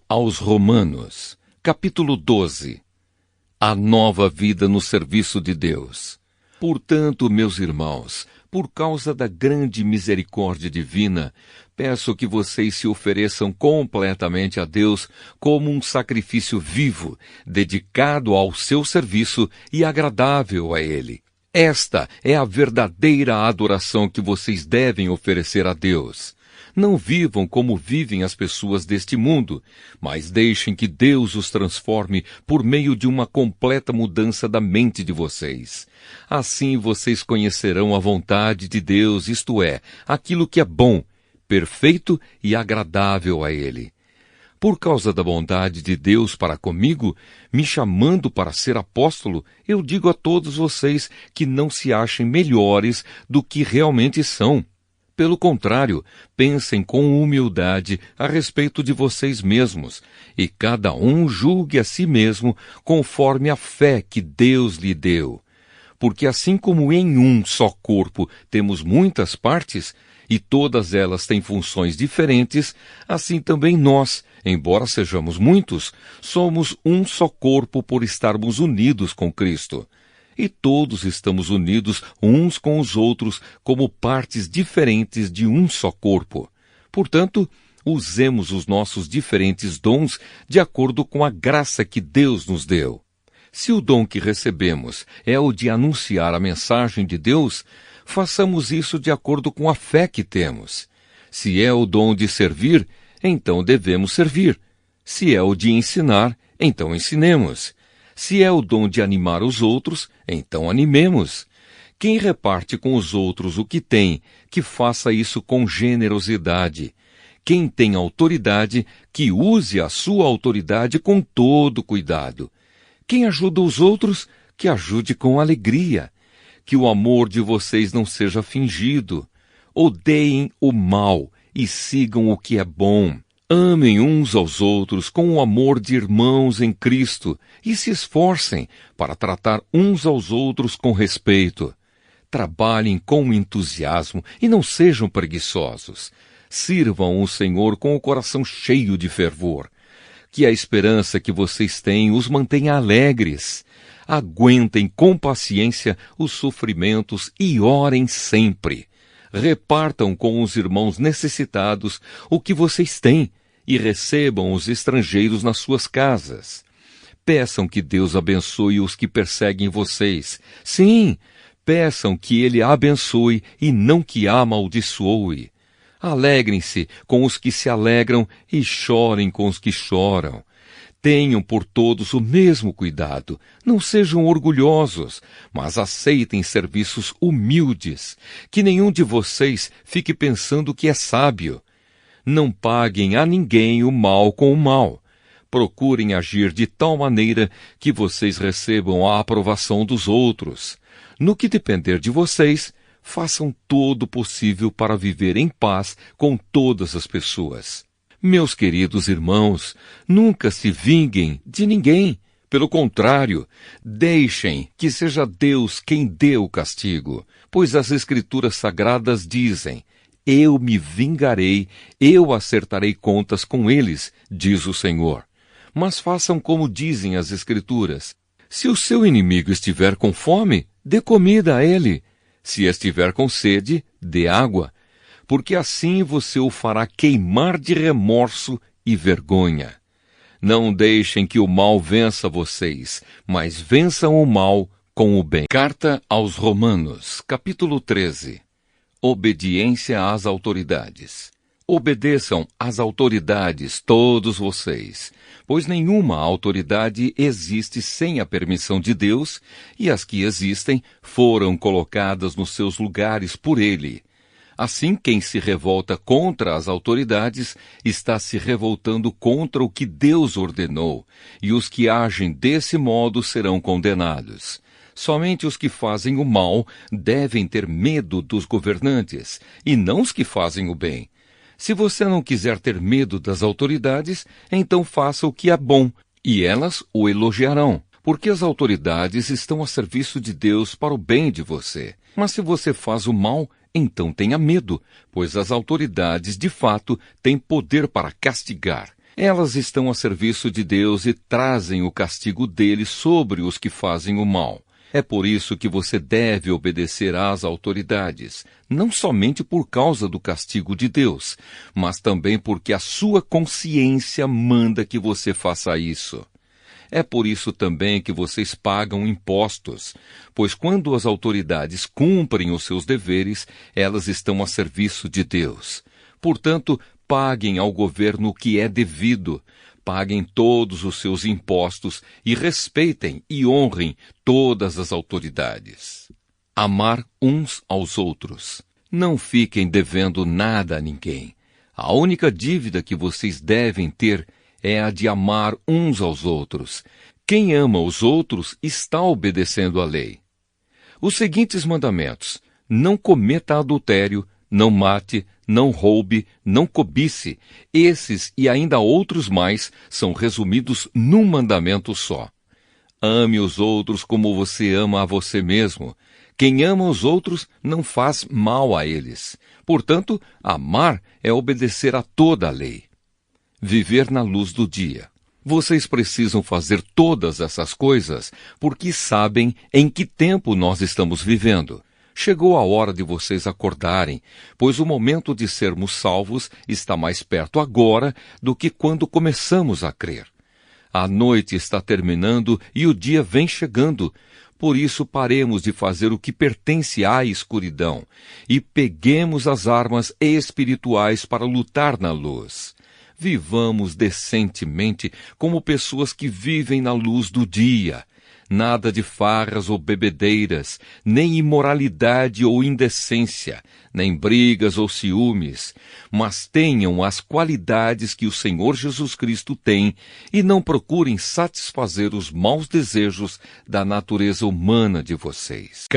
Aos Romanos, capítulo 12. A nova vida no serviço de Deus. Portanto, meus irmãos, por causa da grande misericórdia divina, peço que vocês se ofereçam completamente a Deus como um sacrifício vivo, dedicado ao seu serviço e agradável a Ele. Esta é a verdadeira adoração que vocês devem oferecer a Deus. Não vivam como vivem as pessoas deste mundo, mas deixem que Deus os transforme por meio de uma completa mudança da mente de vocês. Assim vocês conhecerão a vontade de Deus, isto é, aquilo que é bom, perfeito e agradável a Ele. Por causa da bondade de Deus para comigo, me chamando para ser apóstolo, eu digo a todos vocês que não se achem melhores do que realmente são. Pelo contrário, pensem com humildade a respeito de vocês mesmos, e cada um julgue a si mesmo conforme a fé que Deus lhe deu. Porque assim como em um só corpo temos muitas partes, e todas elas têm funções diferentes, assim também nós, embora sejamos muitos, somos um só corpo por estarmos unidos com Cristo. E todos estamos unidos uns com os outros como partes diferentes de um só corpo. Portanto, usemos os nossos diferentes dons de acordo com a graça que Deus nos deu. Se o dom que recebemos é o de anunciar a mensagem de Deus, façamos isso de acordo com a fé que temos. Se é o dom de servir, então devemos servir. Se é o de ensinar, então ensinemos. Se é o dom de animar os outros, então animemos. Quem reparte com os outros o que tem, que faça isso com generosidade. Quem tem autoridade, que use a sua autoridade com todo cuidado. Quem ajuda os outros, que ajude com alegria. Que o amor de vocês não seja fingido. Odeiem o mal e sigam o que é bom. Amem uns aos outros com o amor de irmãos em Cristo e se esforcem para tratar uns aos outros com respeito. Trabalhem com entusiasmo e não sejam preguiçosos. Sirvam o Senhor com o coração cheio de fervor. Que a esperança que vocês têm os mantenha alegres. Aguentem com paciência os sofrimentos e orem sempre. Repartam com os irmãos necessitados o que vocês têm e recebam os estrangeiros nas suas casas. Peçam que Deus abençoe os que perseguem vocês. Sim, peçam que Ele abençoe e não que amaldiçoe. Alegrem-se com os que se alegram e chorem com os que choram. Tenham por todos o mesmo cuidado. Não sejam orgulhosos, mas aceitem serviços humildes. Que nenhum de vocês fique pensando que é sábio. Não paguem a ninguém o mal com o mal. Procurem agir de tal maneira que vocês recebam a aprovação dos outros. No que depender de vocês, façam todo o possível para viver em paz com todas as pessoas. Meus queridos irmãos, nunca se vinguem de ninguém. Pelo contrário, deixem que seja Deus quem dê o castigo, pois as Escrituras Sagradas dizem: eu me vingarei, eu acertarei contas com eles, diz o Senhor. Mas façam como dizem as Escrituras. Se o seu inimigo estiver com fome, dê comida a ele. Se estiver com sede, dê água. Porque assim você o fará queimar de remorso e vergonha. Não deixem que o mal vença vocês, mas vençam o mal com o bem. Carta aos Romanos, capítulo 13. Obediência às autoridades. Obedeçam às autoridades, todos vocês, pois nenhuma autoridade existe sem a permissão de Deus, e as que existem foram colocadas nos seus lugares por Ele. Assim, quem se revolta contra as autoridades está se revoltando contra o que Deus ordenou, e os que agem desse modo serão condenados. Somente os que fazem o mal devem ter medo dos governantes, e não os que fazem o bem. Se você não quiser ter medo das autoridades, então faça o que é bom, e elas o elogiarão, porque as autoridades estão a serviço de Deus para o bem de você. Mas se você faz o mal, então tenha medo, pois as autoridades, de fato, têm poder para castigar. Elas estão a serviço de Deus e trazem o castigo dele sobre os que fazem o mal. É por isso que você deve obedecer às autoridades, não somente por causa do castigo de Deus, mas também porque a sua consciência manda que você faça isso. É por isso também que vocês pagam impostos, pois quando as autoridades cumprem os seus deveres, elas estão a serviço de Deus. Portanto, paguem ao governo o que é devido, paguem todos os seus impostos e respeitem e honrem todas as autoridades. Amar uns aos outros. Não fiquem devendo nada a ninguém. A única dívida que vocês devem ter é a de amar uns aos outros. Quem ama os outros está obedecendo à lei. Os seguintes mandamentos: não cometa adultério, não mate, não roube, não cobice. Esses e ainda outros mais são resumidos num mandamento só. Ame os outros como você ama a você mesmo. Quem ama os outros não faz mal a eles. Portanto, amar é obedecer a toda a lei. Viver na luz do dia. Vocês precisam fazer todas essas coisas porque sabem em que tempo nós estamos vivendo. Chegou a hora de vocês acordarem, pois o momento de sermos salvos está mais perto agora do que quando começamos a crer. A noite está terminando e o dia vem chegando. Por isso paremos de fazer o que pertence à escuridão e peguemos as armas espirituais para lutar na luz. Vivamos decentemente como pessoas que vivem na luz do dia. Nada de farras ou bebedeiras, nem imoralidade ou indecência, nem brigas ou ciúmes, mas tenham as qualidades que o Senhor Jesus Cristo tem e não procurem satisfazer os maus desejos da natureza humana de vocês.